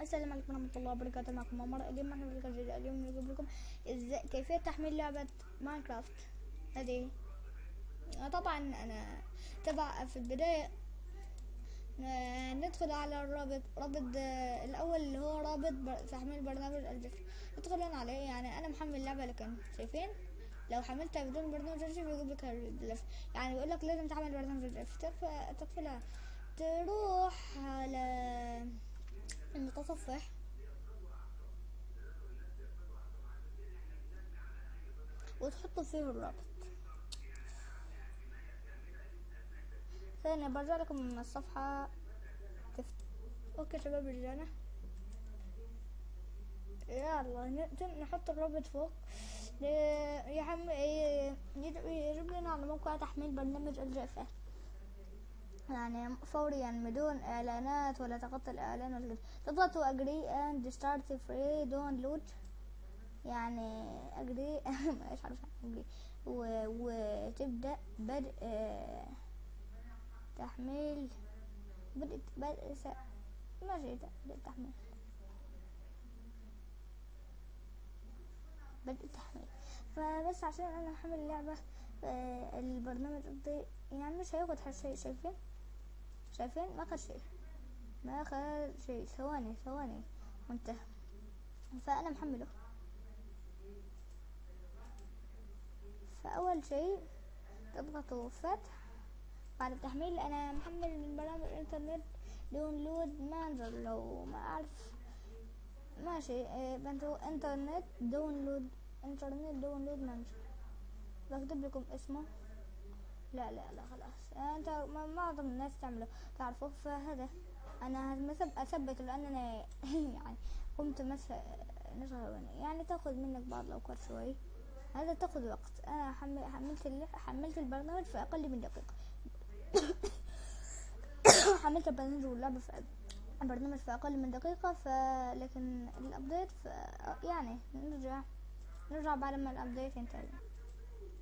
السلام عليكم ورحمة الله وبركاته. معكم عمر. اليوم احنا في الفيديو اليوم نجيب لكم كيفية تحميل لعبة ماينكرافت هذه. طبعا انا تبع في البداية ندخل على رابط الاول اللي هو رابط تحميل برنامج الجيف. ندخلون عليه. يعني انا محمل اللعبة، لكن شايفين لو حملتها بدون برنامج الجيف يجيب لك الجيف. يعني بيقول لك لازم تعمل برنامج الجيف. تدخل تروح على المتصفح وتحطوا فيه الرابط. ثانية برجع لكم من الصفحة اوكي شباب، رجعنا. يلا نحط الرابط فوق. يجيب لنا على موقع تحميل برنامج الجافة، يعني فوريا بدون اعلانات ولا تغطي الاعلان ولا كده. تضغطوا agree and start free download، يعني agree ايش عارف agree وتبدأ بدء تحميل. بدء ماشي تحميل بدء التحميل. فبس عشان انا محمل اللعبة البرنامج قصدي يعني مش هياخد شيء. شايفين ما اخذ شيء. ثواني وانتهى. فانا محمله. فاول شيء تضغطوا فتح بعد التحميل. انا محمل من برنامج الانترنت داونلود مانجر، لو ما اعرف ماشي. بنتو انترنت داونلود مانجر. بكتب لكم اسمه. لا خلاص. انت معظم الناس تعرفوه. فهذا انا اثبت لاننا يعني قمت نشغل، يعني تاخذ منك بعض الاوقات شوي. هذا تاخذ وقت. انا حملت البرنامج في اقل من دقيقة. حملت البرنامج واللعبة في اقل من دقيقة. لكن الابديت يعني نرجع بعد ما الابديت ينتهي.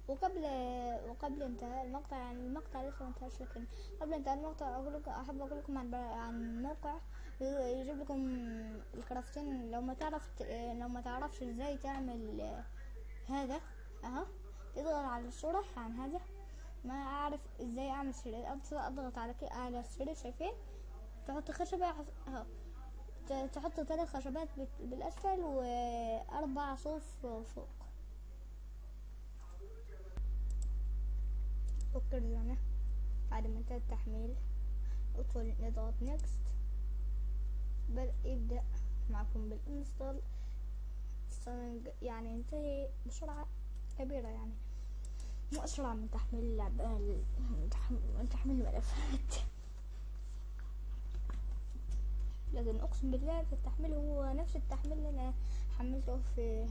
وقبل انتهاء المقطع، يعني المقطع لسه ما انتهاش، لكن قبل انتهاء المقطع احب اقول لكم عن موقع يجيب لكم الكرافتين. لو ما تعرفش ازاي تعمل هذا تضغط على الصورة عن هذا. ما اعرف ازاي اعمل سرير، اضغط على السرير. شايفين تحط خشبة تحط 3 خشبات بالاسفل و4 صوف فوق. رجعنا بعد ما انتهى التحميل. ادخل نضغط نيكست. يبدأ معكم بالانستال. يعني ينتهي بسرعة كبيرة، يعني مو اسرع من تحميل اللعبة، من تحميل الملفات. لكن اقسم بالله التحميل هو نفس التحميل اللي انا حملته في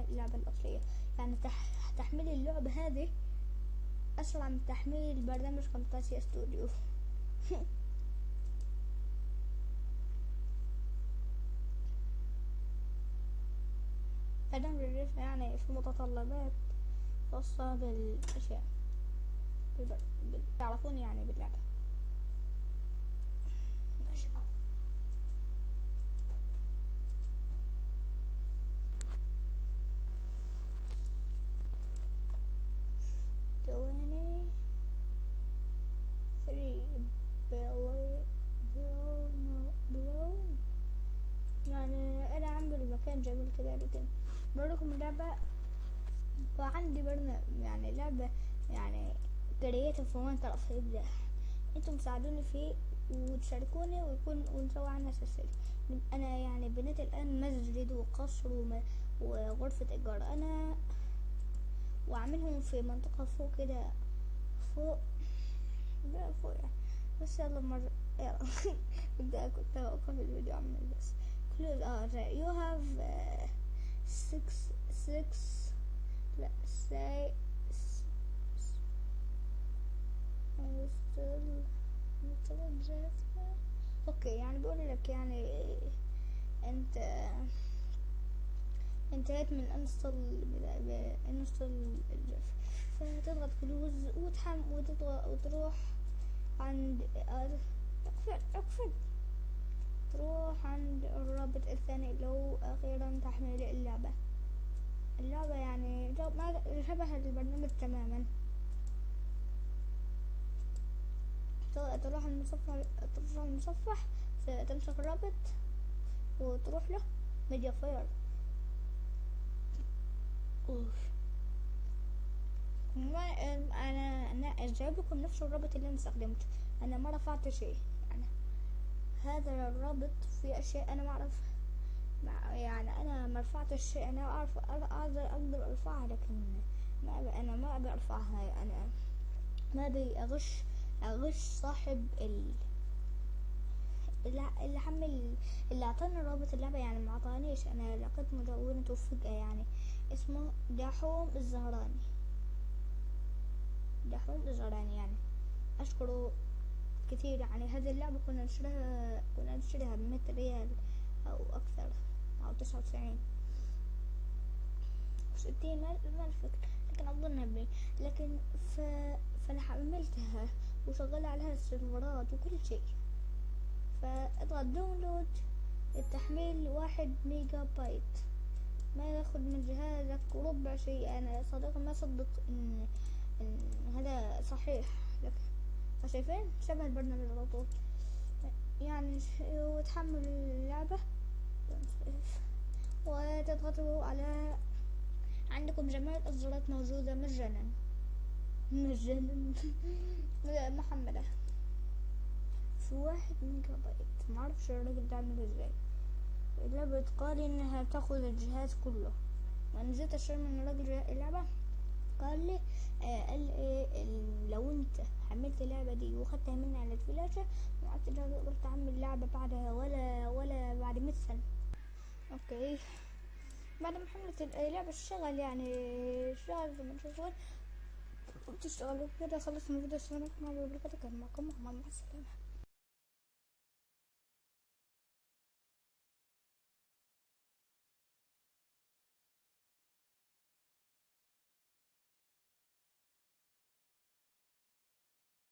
اللعبة الاصلية. يعني تحميل اللعبة هذه اسرع من تحميل برنامج كامتاسيا ستوديو. برنامج الريف يعني في متطلبات خاصة بالاشياء تعرفون يعني باللعبة. يعني انا عامل مكان جميل كده، لكن بوريكم اللعبة. وعندي يعني لعبة يعني كرياتيف وماينكرافت ابداع. انتم تساعدوني فيه وتشاركوني ونسوي عنها سلسلة. انا يعني بنيت الان مسجد وقصر وغرفة ايجار انا، واعملهم في منطقة فوق كده، فوق يعني. بس يلا مرة يلا. كنت اوقف الفيديو اعمل بس close. you have 6 let's say اوكي. يعني بقول لك يعني انت انتهيت من انستل الجيف. فتضغط كلوز وتروح عند اقفل. تروح عند الرابط الثاني اللي هو أخيرا تحميل اللعبة. اللعبة يعني ما شبه البرنامج تماما. تروح المصفح تمسك الرابط وتروح له ميديا فاير. ما انا جايب لكم نفس الرابط اللي انا استخدمته. انا ما رفعت شيء يعني. هذا الرابط في اشياء انا ما اعرف يعني انا ما رفعتش شيء. انا اعرف اقدر ارفعها لكن انا ما ابي ارفعها. انا ما ابي اغش صاحب اللي حمل اللي اعطاني رابط اللعبة يعني ما اعطانيش. انا لقيت مدونته فجأة يعني اسمه دحوم الزهراني يعني اشكره كثير. يعني هذه اللعبة كنا نشتريها ب100 ريال او اكثر او 69 ما الفكرة لكن اظنها لكن فانا حملتها وشغل عليها السيرفرات وكل شيء. فاضغط داونلود. التحميل 1 ميجا بايت ما ياخذ من جهازك ربع شيء. انا صديقي ما صدق ان هذا صحيح. لكن شايفين شبه البرنامج على طول يعني. وتحمل اللعبة وتضغطوا على عندكم جميع الإصدارات موجودة مجانا محملة في 1 ميجا بايت. معرفش الراجل ده عمل ازاي. اللعبة قال انها تاخذ الجهاز كله. وانا نزلت اشتري من الراجل اللعبة قال لي لو انت حملت اللعبة دي واخدتها مني على الفلاشة ما عدت تقدر تعمل لعبة بعدها ولا بعد 100 سنة. اوكي بعد ما حملت اللعبة اشتغل يعني اشتغل زي ما تشوفون وبتشتغلوا كده. خلصنا الفيديو. السلام عليكم ورحمة الله وبركاته. كان معكم محمد مع السلامة.